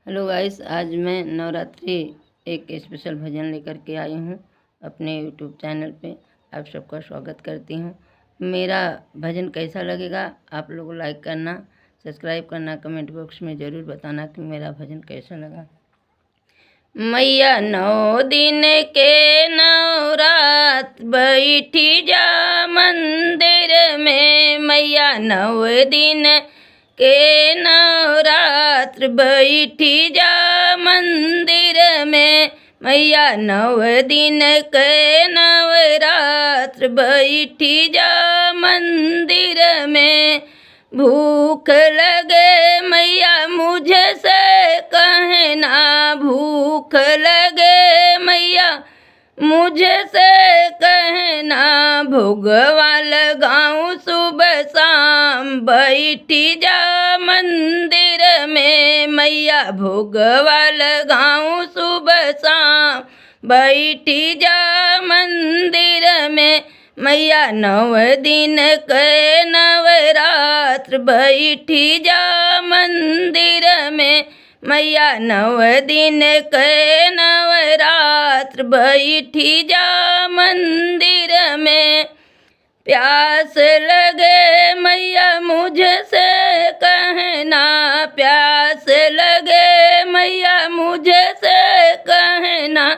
Hello guys, आज मैं नवरात्रि एक स्पेशल भजन लेकर के आई हूँ अपने यूट्यूब चैनल पे। आप सबका स्वागत करती हूँ। मेरा भजन कैसा लगेगा आप लोग लाइक करना, सब्सक्राइब करना, कमेंट बॉक्स में ज़रूर बताना कि मेरा भजन कैसा लगा। मैया 9 दिन के नवरात बैठी जा मंदिर में। मैया 9 दिन के नवरात्र बैठी जा मंदिर में। मैया 9 दिन के नवरात्र बैठी जा मंदिर में। भूख लगे मैया मुझे से कहना, भूख लगे मैया मुझे से कहना। भोगवा लगाऊं सुबह शाम बैठी जा मंदिर में। मैया भोगवा लगाऊं सुबह शाम बैठी जा मंदिर में। मैया 9 दिन के नवरात्र बैठी जा मंदिर में। मैया 9 दिन के नवरात्र बैठी जा मंदिर में। प्यास लगे मैया मुझे से कहना, प्यास लगे मैया मुझे से कहना।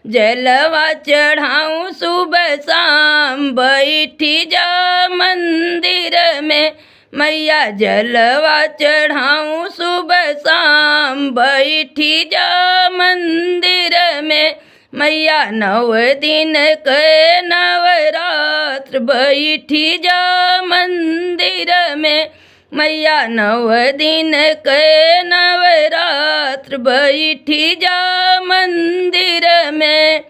जलवा चढ़ाऊं सुबह शाम बैठी जा मंदिर में। मैया जलवा चढ़ाऊं सुबह शाम बैठी जा मंदिर में। मैया 9 दिन के नवरात्र बैठी जा मंदिर में। मैया 9 दिन के नवरात्र बैठी जा मंदिर में।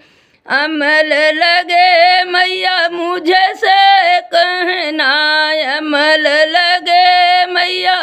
अमल लगे मैया मुझे से कहना, अमल लगे मैया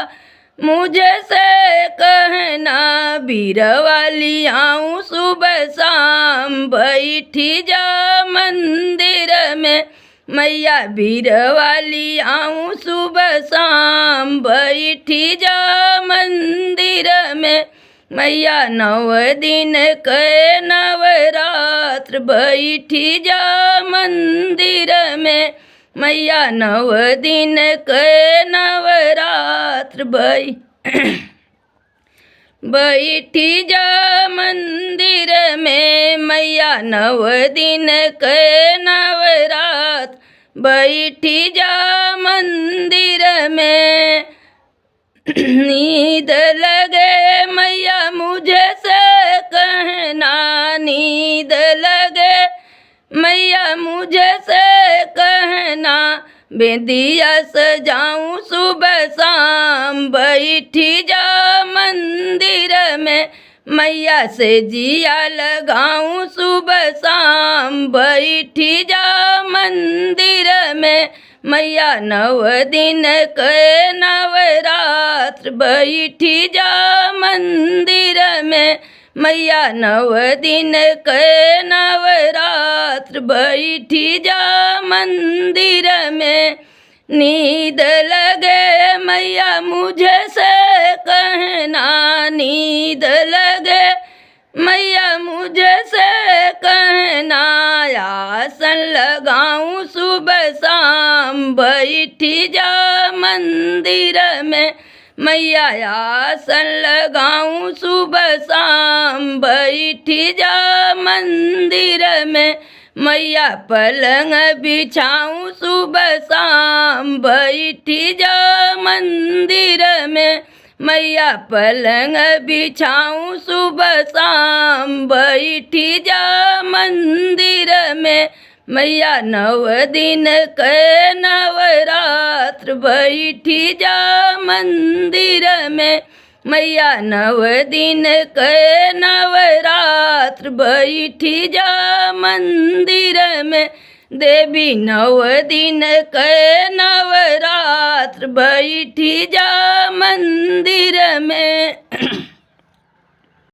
मुझे से कहना। बीरवाली आऊं सुबह शाम बैठी जा मंदिर में। मैया बीरवाली आऊं सुबह शाम बैठी जा मंदिर में। मैया 9 दिन के नवरात्र बैठी जा मंदिर में। मैया 9 दिन के नवरात्र बैठी जा मंदिर में। मैया 9 दिन के नवरात्र बैठी जा मंदिर में। नींद लगे मैया मुझे से कहना, नींद लगे मैया मुझे से कहना। बेदिया सजाऊं सुबह शाम बैठी जा मंदिर में। मैया से जिया लगाऊं सुबह शाम बैठी जा मंदिर में। मैया 9 दिन के नवरात्र बैठी जा मंदिर में। मैया 9 दिन के नवरात्र बैठी जा मंदिर में। नींद लगे मैया मुझे से कहना, नींद लगे मैया मुझे से कहना। आसन लगाऊं सुबह शाम बैठी जा मंदिर में। मैया आसन लगाऊं सुबह शाम बैठी जा मंदिर में। मैया पलंग बिछाऊं सुबह शाम बैठी जा मंदिर में। मैया पलंग बिछाऊं सुबह शाम बैठी जा मंदिर में। मैया 9 दिन के नवरात्र बैठी जा मंदिर में। मैया 9 दिन के नवरात्र बैठी जा मंदिर में। देवी 9 दिन के नवरात्र बैठी जा मंदिर में।